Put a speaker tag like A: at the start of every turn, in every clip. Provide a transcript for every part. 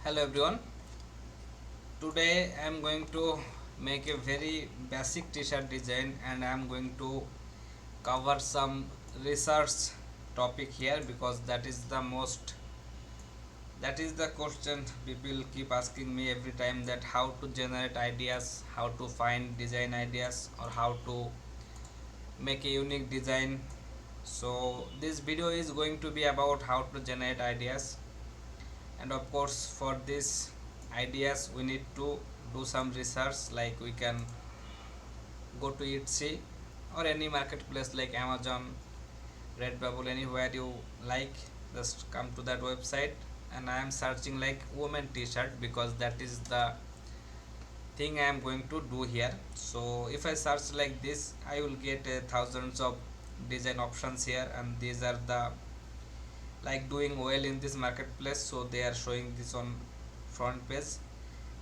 A: Hello everyone. Today I am going to make a very basic t-shirt design and I am going to cover some research topic here because that is the question people keep asking me every time, that how to generate ideas, how to find design ideas, or how to make a unique design. So this video is going to be about how to generate ideas, and of course for this ideas we need to do some research. Like we can go to Etsy or any marketplace like Amazon, Redbubble, anywhere you like, just come to that website. And I am searching like women t-shirt because that is the thing I am going to do here. So if I search like this, I will get thousands of design options here, and these are the like doing well in this marketplace, so they are showing this on front page,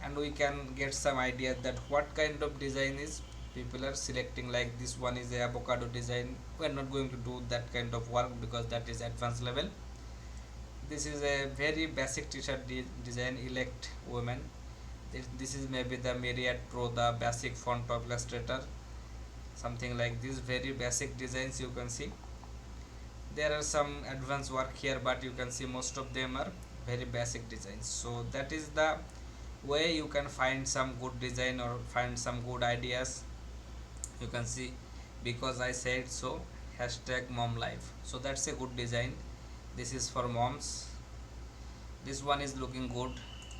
A: and we can get some idea that what kind of design is people are selecting. Like this one is a avocado design. We are not going to do that kind of work because that is advanced level. This is a very basic t-shirt design, elect women. This is maybe the Myriad Pro, the basic font of Illustrator, something like this. Very basic designs you can see. There are some advanced work here, but you can see most of them are very basic designs. So that is the way you can find some good design or find some good ideas. You can see, because I said so, hashtag mom life. So that's a good design. This is for moms. This one is looking good.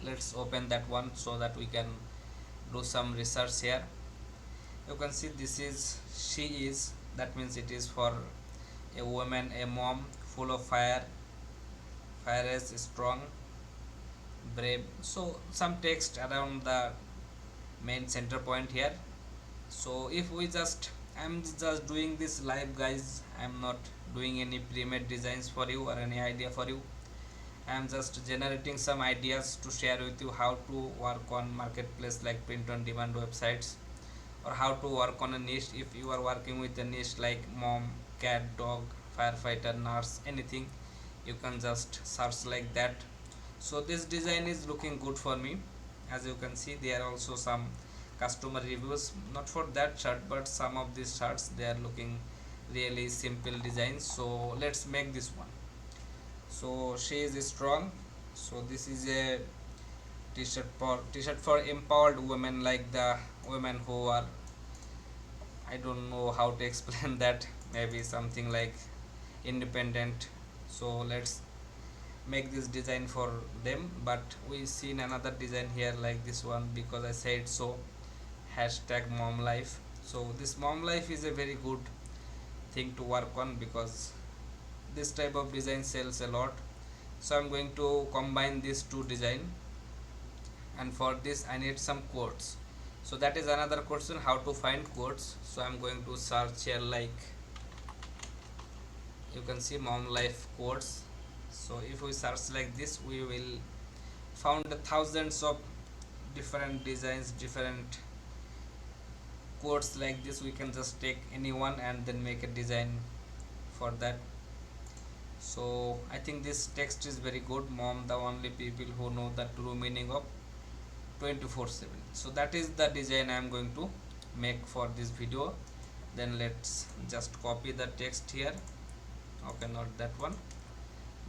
A: Let's open that one so that we can do some research here. You can see this is she is, that means it is for a woman, a mom, full of fire is strong, brave. So some text around the main center point here. So if we just, I'm just doing this live guys, I'm not doing any pre-made designs for you or any idea for you. I'm just generating some ideas to share with you how to work on marketplace like print on demand websites, or how to work on a niche. If you are working with a niche like mom, cat, dog, firefighter, nurse, anything, you can just search like that. So this design is looking good for me. As you can see, there are also some customer reviews, not for that shirt but some of these shirts, they are looking really simple designs. So let's make this one. So she is strong. So this is a t-shirt for empowered women, like the women who are, I don't know how to explain that, maybe something like independent. So let's make this design for them. But we seen another design here like this one, because I said so, hashtag mom life. So this mom life is a very good thing to work on because this type of design sells a lot. So I'm going to combine these two design, and for this I need some quotes. So that is another question, how to find quotes. So I'm going to search here, like you can see mom life quotes. So if we search like this, we will found thousands of different designs, different quotes like this. We can just take any one and then make a design for that. So I think this text is very good. Mom, the only people who know the true meaning of 24/7. So that is the design I am going to make for this video. Then let's just copy the text here. Okay, not that one,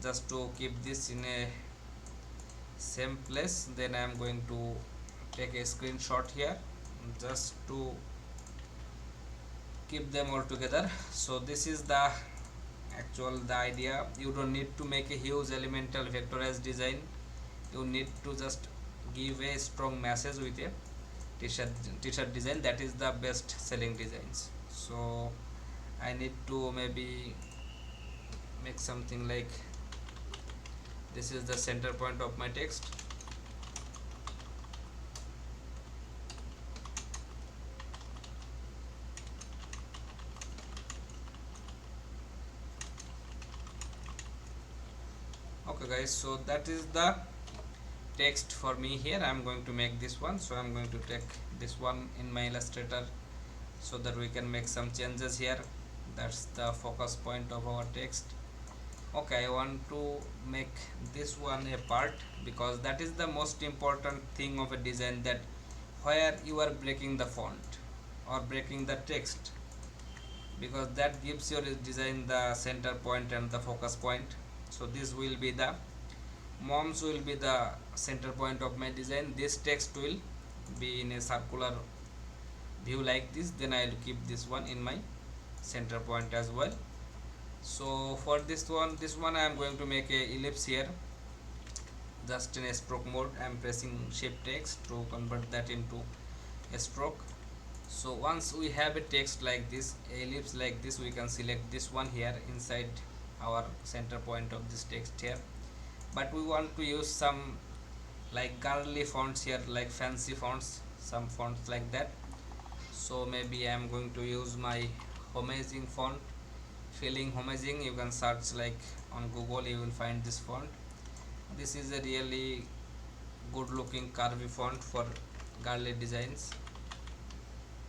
A: just to keep this in a same place. Then I am going to take a screenshot here just to keep them all together. So this is the the idea. You don't need to make a huge elemental vectorized design. You need to just give a strong message with a t-shirt design. That is the best selling designs. So I need to maybe make something like this is the center point of my text. Okay guys, so that is the text for me here. I'm going to make this one. So I'm going to take this one in my Illustrator so that we can make some changes here. That's the focus point of our text. Okay, I want to make this one a part, because that is the most important thing of a design, that where you are breaking the font or breaking the text, because that gives your design the center point and the focus point. So this will be the moms will be the center point of my design. This text will be in a circular view like this, then I will keep this one in my center point as well. So for this one I am going to make a ellipse here, just in a stroke mode. I am pressing shift X to convert that into a stroke. So once we have a text like this, a ellipse like this, we can select this one here inside our center point of this text here. But we want to use some like girly fonts here, like fancy fonts, some fonts like that. So maybe I am going to use my homaging font, feeling homaging. You can search like on Google, you will find this font. This is a really good looking curvy font for girly designs.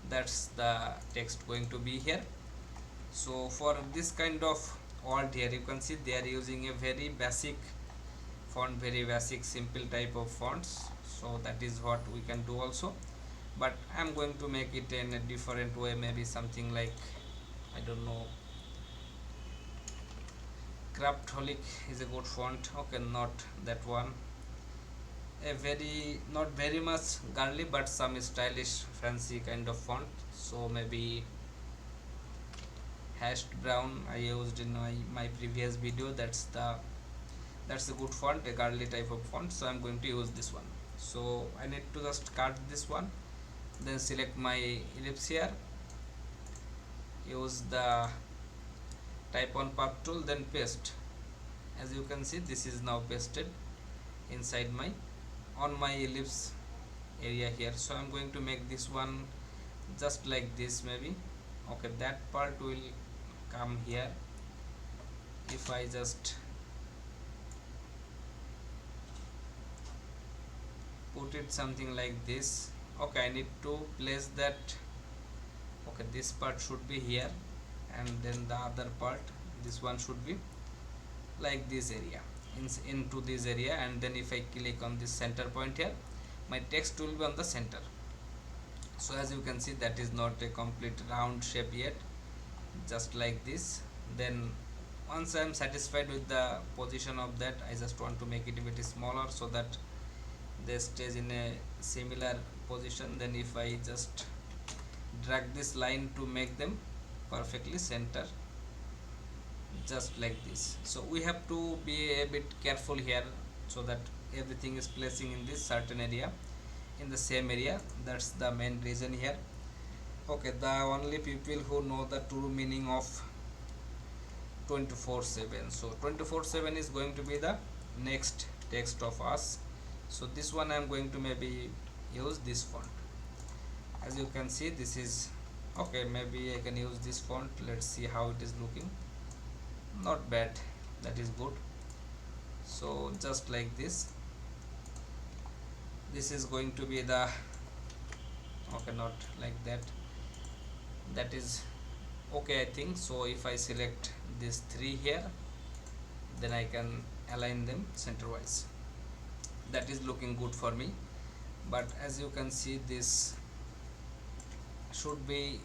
A: That's the text going to be here. So for this kind of alt here, you can see they are using a very basic font, very basic simple type of fonts. So that is what we can do also, but I'm going to make it in a different way, maybe something like, I don't know, Craftholic is a good font. Okay, not that one. A very, not very much girly, but some stylish fancy kind of font. So maybe hashed brown I used in my previous video. That's a good font, a girly type of font. So I'm going to use this one. So I need to just cut this one, then select my ellipse here, use the type on path tool, then paste. As you can see, this is now pasted inside my on my ellipse area here. So I'm going to make this one just like this maybe. Okay, that part will come here. If I just put it something like this, okay, I need to place that. Okay, this part should be here, and then the other part, this one should be like this area, into this area. And then if I click on this center point here, my text will be on the center. So as you can see, that is not a complete round shape yet, just like this. Then once I am satisfied with the position of that, I just want to make it a bit smaller so that they stays in a similar position. Then if I just drag this line to make them perfectly center, just like this. So we have to be a bit careful here, so that everything is placing in this certain area, in the same area. That's the main reason here. Okay, the only people who know the true meaning of 24/7. So 24/7 is going to be the next text of us. So this one I am going to maybe use this font. As you can see, this is okay. Maybe I can use this font. Let's see how it is looking. Not bad, that is good. So just like this, this is going to be the, okay, not like that, that is okay, I think. So if I select these three here, then I can align them center wise. That is looking good for me. But as you can see, this should be,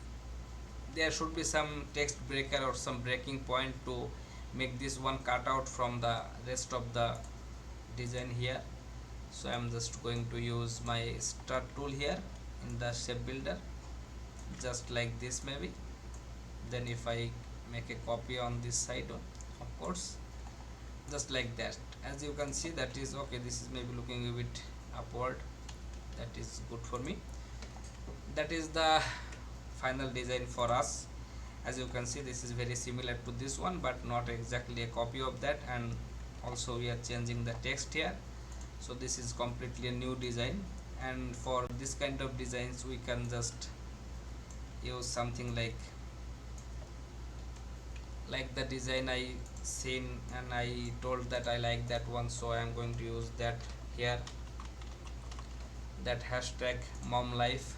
A: there should be some text breaker or some breaking point to make this one cut out from the rest of the design here. So I am just going to use my start tool here in the shape builder, just like this maybe. Then if I make a copy on this side, of course, just like that. As you can see, that is okay. This is maybe looking a bit upward. That is good for me. That is the final design for us. As you can see, this is very similar to this one, but not exactly a copy of that. And also we are changing the text here. So this is completely a new design. And for this kind of designs, we can just use something like the design I seen, and I told that I like that one. So I am going to use that here, that hashtag mom life,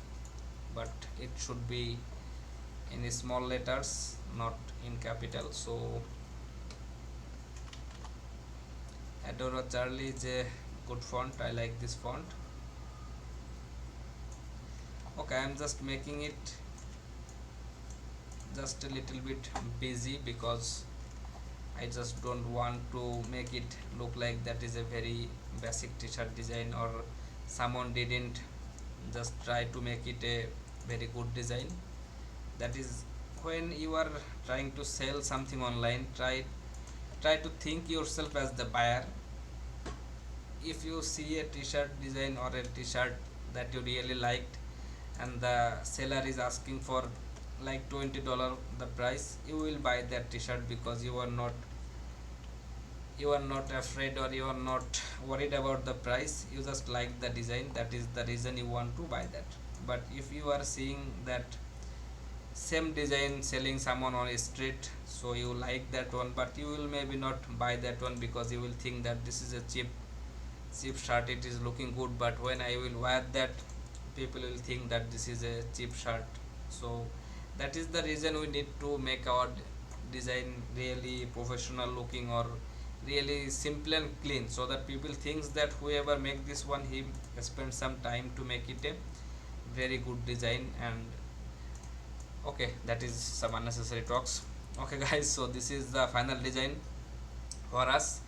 A: but it should be in small letters, not in capital. So Adoro Charlie is a good font. I like this font. Okay, I'm just making it just a little bit busy because I just don't want to make it look like that is a very basic t-shirt design, or someone didn't just try to make it a very good design. That is, when you are trying to sell something online, try to think yourself as the buyer. If you see a t-shirt design or a t-shirt that you really liked and the seller is asking for like $20 the price, you will buy that t-shirt because you are not afraid, or you are not worried about the price. You just like the design, that is the reason you want to buy that. But if you are seeing that same design selling someone on a street, so you like that one, but you will maybe not buy that one because you will think that this is a cheap shirt. It is looking good, but when I will wear that, people will think that this is a cheap shirt. So that is the reason we need to make our design really professional looking, or really simple and clean, so that people thinks that whoever make this one, he spent some time to make it a very good design. And okay, that is some unnecessary talks. Okay guys, so this is the final design for us.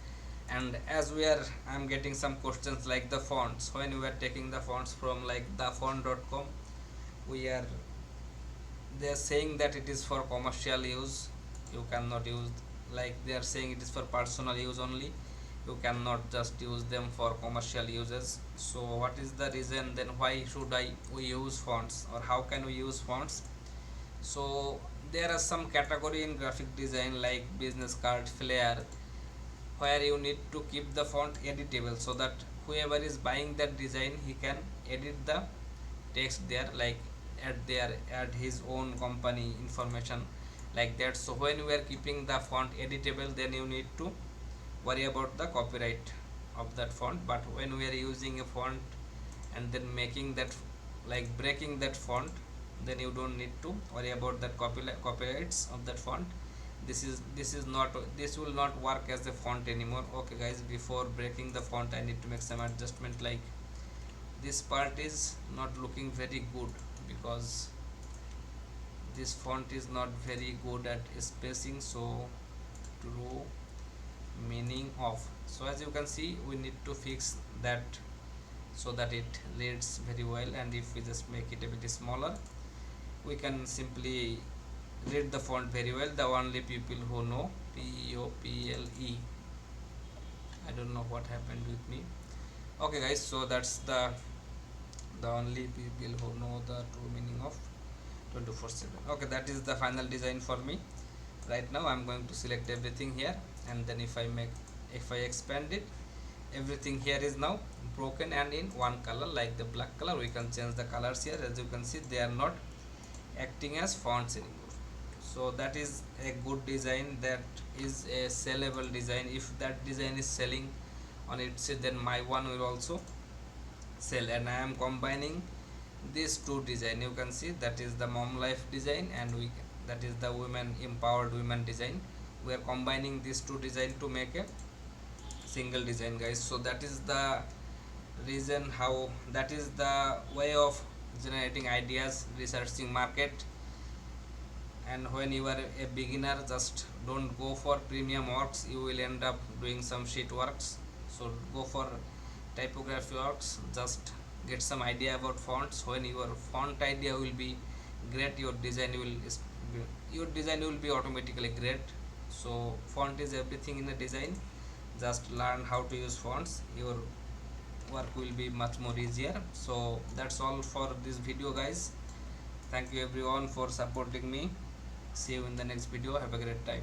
A: And as we are, I'm getting some questions like the fonts. When we are taking the fonts from like thefont.com, we are they are saying that it is for commercial use. You cannot use, like they are saying it is for personal use only. You cannot just use them for commercial uses. So what is the reason then? Why should we use fonts, or how can we use fonts? So there are some category in graphic design like business card, flyer, where you need to keep the font editable, so that whoever is buying that design, he can edit the text there, like add his own company information, like that. So when we are keeping the font editable, then you need to worry about the copyright of that font. But when we are using a font and then making that, like breaking that font, then you don't need to worry about that copyrights of that font. This will not work as a font anymore. Okay guys, before breaking the font, I need to make some adjustment, like this part is not looking very good because this font is not very good at spacing. So true meaning of, so as you can see, we need to fix that so that it reads very well. And if we just make it a bit smaller, we can simply read the font very well. The only people who know POPLE, I don't know what happened with me. Okay guys, so that's the only people who know the true meaning of 24/7. Okay, that is the final design for me. Right now I'm going to select everything here, and then if I expand it, everything here is now broken and in one color, like the black color. We can change the colors here. As you can see, they are not acting as fonts anymore. So that is a good design, that is a sellable design. If that design is selling on its, then my one will also sell. And I am combining these two design. You can see that is the mom life design, and that is the women empowered women design. We are combining these two design to make a single design guys. So that is the reason, how that is the way of generating ideas, researching market. And when you are a beginner, just don't go for premium works, you will end up doing some shit works. So go for typography works, just get some idea about fonts. When your font idea will be great, your design will be automatically great. So font is everything in the design. Just learn how to use fonts, your work will be much more easier. So that's all for this video guys. Thank you everyone for supporting me. See you in the next video. Have a great time.